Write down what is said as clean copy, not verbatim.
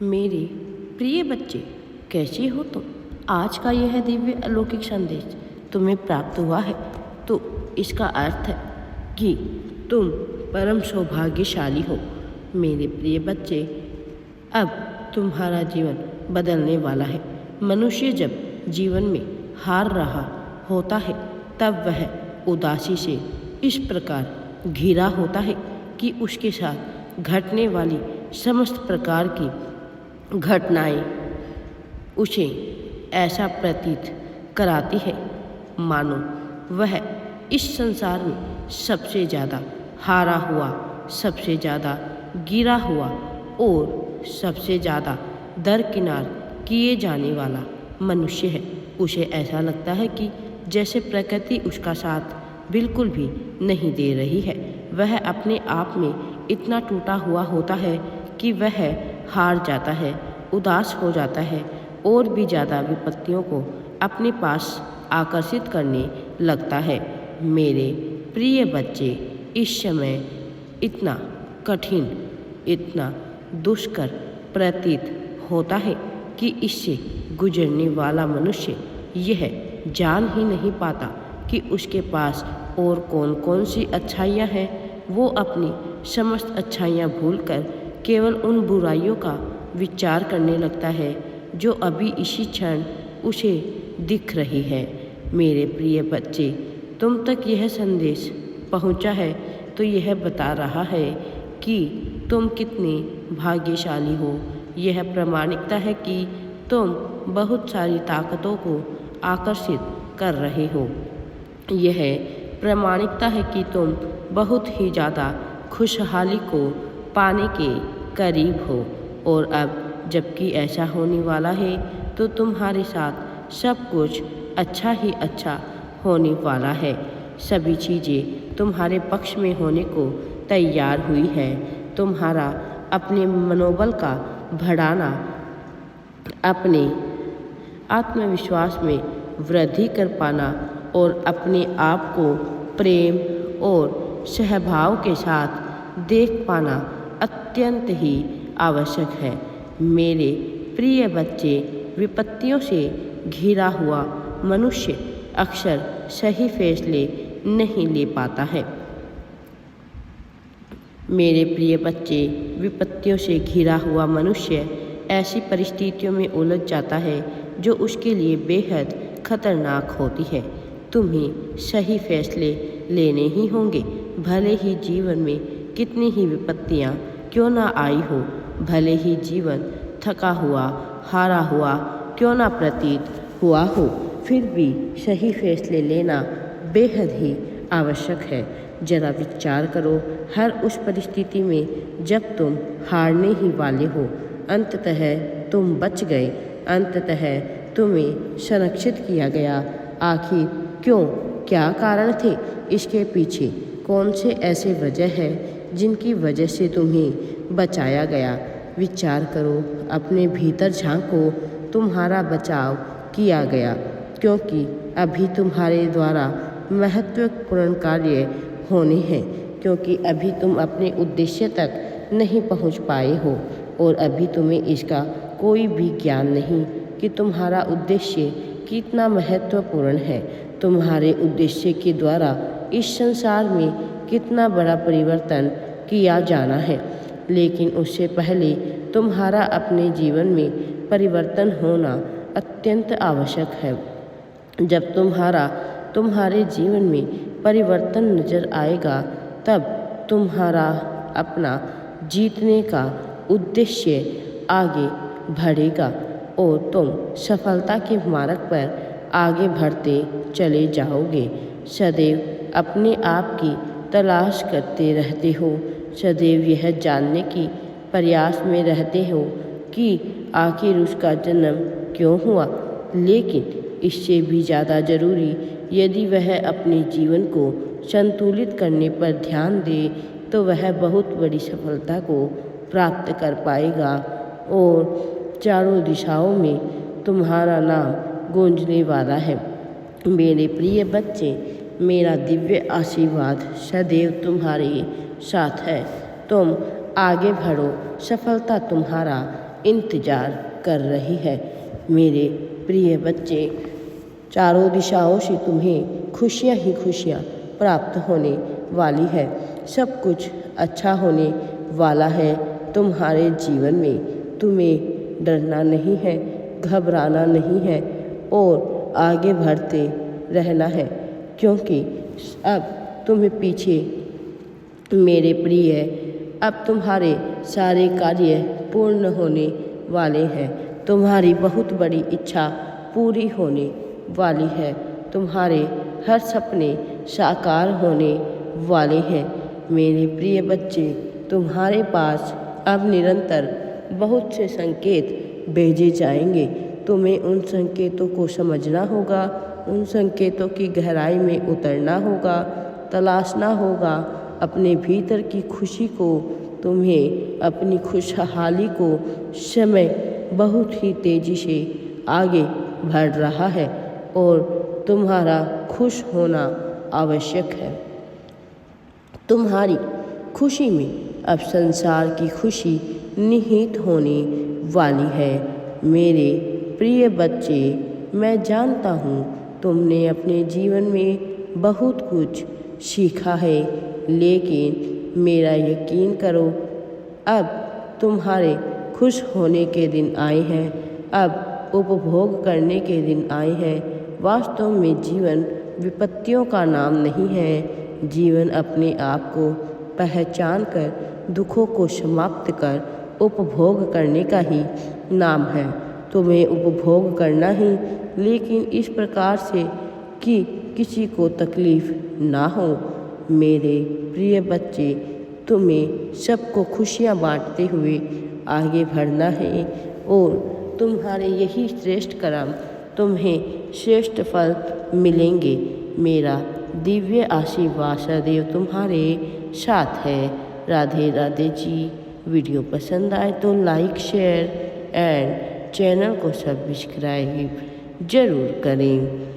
मेरे प्रिय बच्चे, कैसे हो तुम? आज का यह दिव्य अलौकिक संदेश तुम्हें प्राप्त हुआ है तो इसका अर्थ है कि तुम परम सौभाग्यशाली हो। मेरे प्रिय बच्चे, अब तुम्हारा जीवन बदलने वाला है। मनुष्य जब जीवन में हार रहा होता है तब वह उदासी से इस प्रकार घिरा होता है कि उसके साथ घटने वाली समस्त प्रकार की घटनाएं उसे ऐसा प्रतीत कराती है मानो वह इस संसार में सबसे ज़्यादा हारा हुआ, सबसे ज़्यादा गिरा हुआ और सबसे ज़्यादा दरकिनार किए जाने वाला मनुष्य है। उसे ऐसा लगता है कि जैसे प्रकृति उसका साथ बिल्कुल भी नहीं दे रही है। वह अपने आप में इतना टूटा हुआ होता है कि वह हार जाता है, उदास हो जाता है और भी ज़्यादा विपत्तियों को अपने पास आकर्षित करने लगता है। मेरे प्रिय बच्चे, इस समय इतना कठिन, इतना दुष्कर प्रतीत होता है कि इससे गुजरने वाला मनुष्य यह जान ही नहीं पाता कि उसके पास और कौन कौन सी अच्छाइयाँ हैं। वो अपनी समस्त अच्छाइयाँ भूलकर केवल उन बुराइयों का विचार करने लगता है जो अभी इसी क्षण उसे दिख रही है। मेरे प्रिय बच्चे, तुम तक यह संदेश पहुंचा है तो यह बता रहा है कि तुम कितने भाग्यशाली हो। यह प्रामाणिकता है कि तुम बहुत सारी ताकतों को आकर्षित कर रहे हो। यह प्रामाणिकता है कि तुम बहुत ही ज़्यादा खुशहाली को पाने के करीब हो और अब जबकि ऐसा होने वाला है तो तुम्हारे साथ सब कुछ अच्छा ही अच्छा होने वाला है। सभी चीज़ें तुम्हारे पक्ष में होने को तैयार हुई है। तुम्हारा अपने मनोबल का बढ़ाना, अपने आत्मविश्वास में वृद्धि कर पाना और अपने आप को प्रेम और सहभाव के साथ देख पाना अत्यंत ही आवश्यक है। मेरे प्रिय बच्चे, विपत्तियों से घिरा हुआ मनुष्य अक्सर सही फैसले नहीं ले पाता है। मेरे प्रिय बच्चे, विपत्तियों से घिरा हुआ मनुष्य ऐसी परिस्थितियों में उलझ जाता है जो उसके लिए बेहद खतरनाक होती है। तुम्हें सही फैसले लेने ही होंगे, भले ही जीवन में कितनी ही विपत्तियां क्यों ना आई हो, भले ही जीवन थका हुआ, हारा हुआ क्यों ना प्रतीत हुआ हो, फिर भी सही फैसले लेना बेहद ही आवश्यक है। जरा विचार करो, हर उस परिस्थिति में जब तुम हारने ही वाले हो, अंततः तुम बच गए, अंततः तुम्हें संरक्षित किया गया। आखिर क्यों, क्या कारण थे इसके पीछे? कौन से ऐसे वजह है जिनकी वजह से तुम्हें बचाया गया? विचार करो, अपने भीतर झांको, तुम्हारा बचाव किया गया क्योंकि अभी तुम्हारे द्वारा महत्वपूर्ण कार्य होने हैं, क्योंकि अभी तुम अपने उद्देश्य तक नहीं पहुंच पाए हो और अभी तुम्हें इसका कोई भी ज्ञान नहीं कि तुम्हारा उद्देश्य कितना महत्वपूर्ण है। तुम्हारे उद्देश्य के द्वारा इस संसार में कितना बड़ा परिवर्तन किया जाना है, लेकिन उससे पहले तुम्हारा अपने जीवन में परिवर्तन होना अत्यंत आवश्यक है। जब तुम्हारे जीवन में परिवर्तन नजर आएगा तब तुम्हारा अपना जीतने का उद्देश्य आगे बढ़ेगा और तुम सफलता के मार्ग पर आगे बढ़ते चले जाओगे। सदैव अपने आप की तलाश करते रहते हो, सदैव यह जानने की प्रयास में रहते हो कि आखिर उसका जन्म क्यों हुआ। लेकिन इससे भी ज़्यादा ज़रूरी, यदि वह अपने जीवन को संतुलित करने पर ध्यान दे तो वह बहुत बड़ी सफलता को प्राप्त कर पाएगा और चारों दिशाओं में तुम्हारा नाम गूंजने वाला है। मेरे प्रिय बच्चे, मेरा दिव्य आशीर्वाद सदैव तुम्हारे साथ है। तुम आगे बढ़ो, सफलता तुम्हारा इंतज़ार कर रही है। मेरे प्रिय बच्चे, चारों दिशाओं से तुम्हें खुशियाँ ही खुशियाँ प्राप्त होने वाली है। सब कुछ अच्छा होने वाला है तुम्हारे जीवन में। तुम्हें डरना नहीं है, घबराना नहीं है और आगे बढ़ते रहना है, क्योंकि अब तुम्हें पीछे मेरे प्रिय, अब तुम्हारे सारे कार्य पूर्ण होने वाले हैं। तुम्हारी बहुत बड़ी इच्छा पूरी होने वाली है। तुम्हारे हर सपने साकार होने वाले हैं। मेरे प्रिय बच्चे, तुम्हारे पास अब निरंतर बहुत से संकेत भेजे जाएंगे। तुम्हें उन संकेतों को समझना होगा, उन संकेतों की गहराई में उतरना होगा, तलाशना होगा अपने भीतर की खुशी को। तुम्हें अपनी खुशहाली को समय बहुत ही तेज़ी से आगे बढ़ रहा है और तुम्हारा खुश होना आवश्यक है। तुम्हारी खुशी में अब संसार की खुशी निहित होने वाली है। मेरे प्रिय बच्चे, मैं जानता हूँ तुमने अपने जीवन में बहुत कुछ सीखा है, लेकिन मेरा यकीन करो, अब तुम्हारे खुश होने के दिन आए हैं। अब उपभोग करने के दिन आए हैं। वास्तव में जीवन विपत्तियों का नाम नहीं है। जीवन अपने आप को पहचान कर, दुखों को समाप्त कर उपभोग करने का ही नाम है। तुम्हें उपभोग करना ही, लेकिन इस प्रकार से कि किसी को तकलीफ ना हो। मेरे प्रिय बच्चे, तुम्हें सबको खुशियाँ बांटते हुए आगे बढ़ना है और तुम्हारे यही श्रेष्ठ कर्म तुम्हें श्रेष्ठ फल मिलेंगे। मेरा दिव्य आशीर्वाद सदैव तुम्हारे साथ है। राधे राधे जी। वीडियो पसंद आए तो लाइक, शेयर एंड चैनल को सब्सक्राइब जरूर करें।